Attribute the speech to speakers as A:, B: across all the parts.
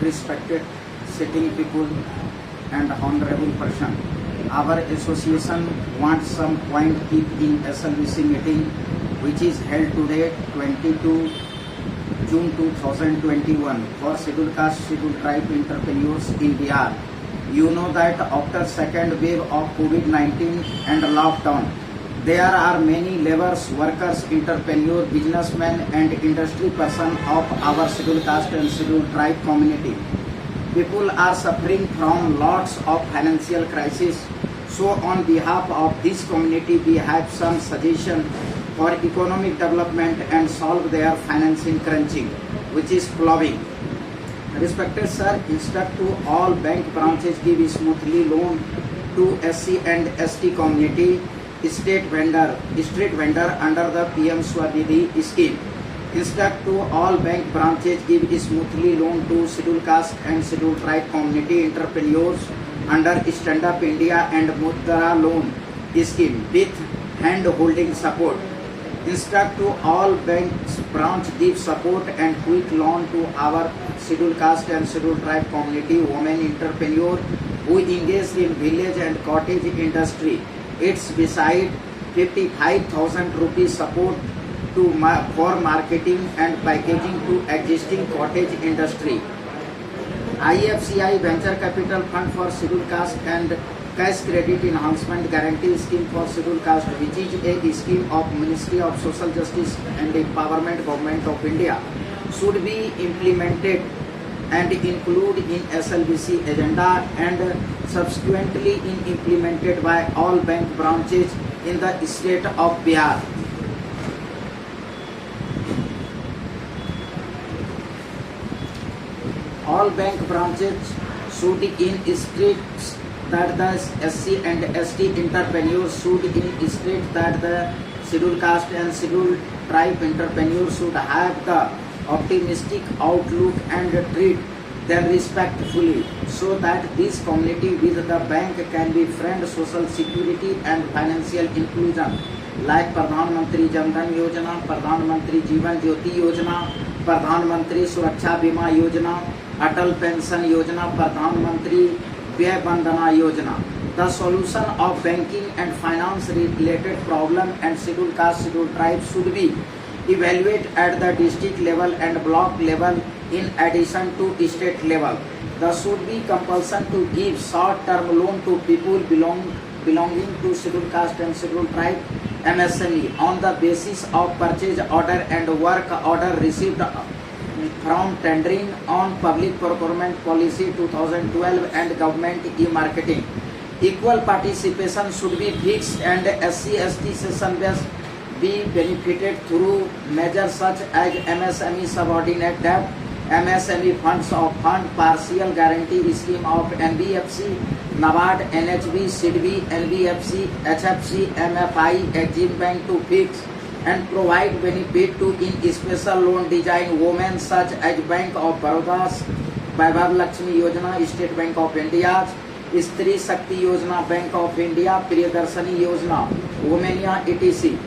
A: respected sitting people and honorable person. Our association wants some point keep in SLBC meeting which is held today 22 June 2021 for scheduled caste, scheduled tribe entrepreneurs in Bihar. You know that after second wave of COVID-19 and lockdown, there are many laborers, workers, entrepreneurs, businessmen and industry person of our scheduled caste and scheduled tribe community. People are suffering from lots of financial crisis. So on behalf of this community, we have some suggestion for economic development and solve their financing crunching, which is following. Respected sir, instruct to all bank branches give smoothly loan to SC and ST community, street vendor under the PM Swadhyidhi scheme. Instruct to all bank branches give smoothly loan to scheduled caste and scheduled tribe community entrepreneurs under Stand Up India and Mudra loan scheme with hand holding support. Instruct to all banks branch give support and quick loan to our scheduled caste and scheduled tribe community women entrepreneur who engage in village and cottage industry. It's beside 55,000 rupees support for marketing and packaging to existing cottage industry. IFCI Venture Capital Fund for Scheduled Caste and Cash Credit Enhancement Guarantee Scheme for Scheduled Caste, which is a scheme of Ministry of Social Justice and Empowerment Government of India, should be implemented and include in SLBC agenda and subsequently implemented by all bank branches in the state of Bihar. All bank branches should instate that the SC and ST entrepreneurs should instate that the scheduled caste and scheduled tribe entrepreneurs should have the optimistic outlook and treat them respectfully, so that this community with the bank can be friend social security and financial inclusion like Pradhan Mantri Jan Dhan Yojana, Pradhan Mantri Jeevan Jyoti Yojana, Pradhan Mantri Suraksha Bima Yojana, Atal Pension Yojana, Pradhan Mantri Vyay Bandhana Yojana. The solution of banking and finance related problem and scheduled caste, scheduled tribes should be evaluated at the district level and block level in addition to state level. There should be compulsion to give short-term loan to people belonging to scheduled caste and scheduled tribe MSME on the basis of purchase order and work order received from tendering on public procurement policy 2012 and government e-marketing. Equal participation should be fixed and SC/ST session based be benefited through measures such as MSME subordinate debt, MSME funds of fund, partial guarantee scheme of NBFC, NABARD, NHB, SIDBI, NBFC, HFC, MFI, Exim Bank to fix and provide benefit to in special loan design women such as Bank of Baroda, Vaibhav Lakshmi Yojana, State Bank of India, Stri Shakti Yojana, Bank of India, Priyadarshini Yojana, Womenia, etc.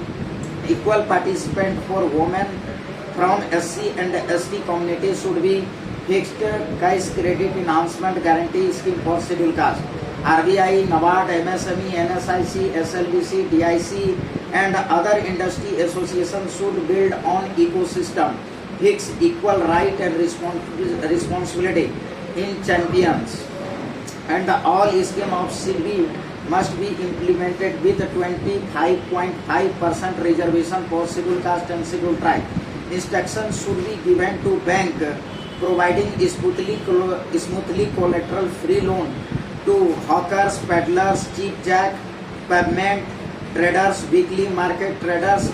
A: Equal participant for women from SC and ST community should be fixed cash credit enhancement guarantee scheme for scheduled caste. RBI, NABARD, MSME, NSIC, SLBC, DIC and other industry associations should build on ecosystem, fix equal right and responsibility in champions, and all scheme of SIDBI must be implemented with 25.5% reservation for scheduled caste and scheduled tribe. Instructions should be given to bank providing smoothly collateral free loan to hawkers, peddlers, cheap jack, pavement traders, weekly market traders,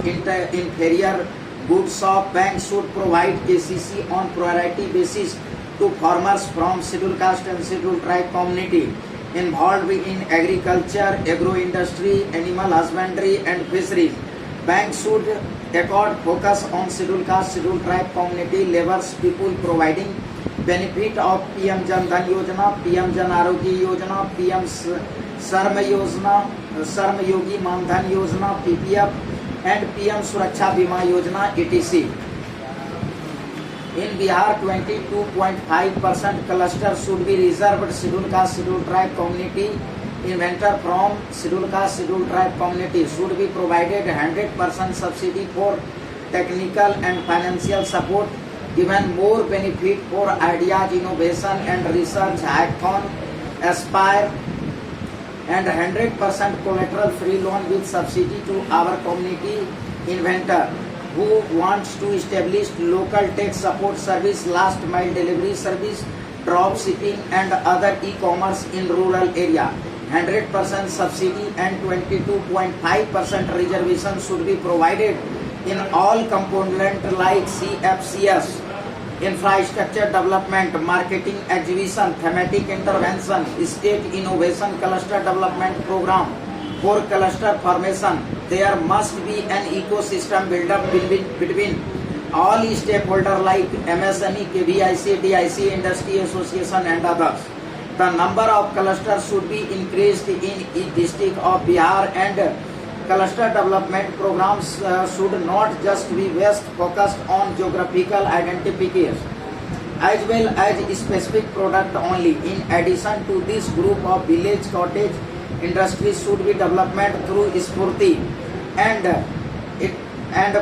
A: inferior goods shop. Banks should provide KCC on priority basis to farmers from scheduled caste and scheduled tribe community involved in agriculture, agro industry, animal husbandry and fisheries. Banks should accord focus on scheduled caste, scheduled tribe community laborers, people providing benefit of PM Jan Dhan Yojana, PM Jan Arogya Yojana, PM Sarma Yojana, Sarma Yogi Man Dhan Yojana, PPF and PM Suraksha Bima Yojana, etc. In Bihar, 22.5% cluster should be reserved scheduled caste, scheduled tribe community. Inventor from scheduled caste, scheduled tribe community should be provided 100% subsidy for technical and financial support. Given more benefit for ideas, innovation and research, hackathon, aspire, and 100% collateral free loan with subsidy to our community inventor who wants to establish local tech support service, last mile delivery service, drop shipping and other e-commerce in rural area. 100% subsidy and 22.5% reservation should be provided in all components like CFCS, infrastructure development, marketing, exhibition, thematic intervention, state innovation cluster development program. For cluster formation, there must be an ecosystem built up between all stakeholders like MSME, KVIC, DIC, industry association and others. The number of clusters should be increased in each district of Bihar, and cluster development programs should not just be best focused on geographical identification as well as specific product only. In addition to this, group of village cottage industries should be development through Spurti and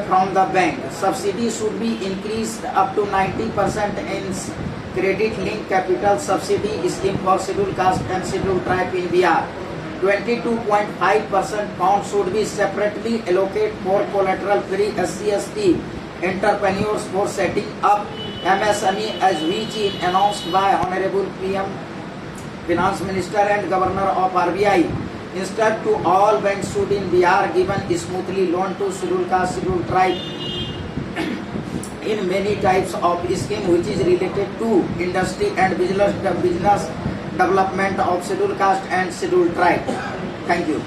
A: from the bank. Subsidy should be increased up to 90% in credit linked capital subsidy scheme for scheduled caste and scheduled tribe in Bihar. 22.5% pound should be separately allocated for collateral free SC/ST entrepreneurs for setting up MSME, as which is announced by Honorable PM, Finance Minister and Governor of RBI. Instead, to all banks should in Bihar given smoothly loan to scheduled caste, scheduled tribe in many types of scheme which is related to industry and business development of scheduled caste and scheduled tribe. Thank you.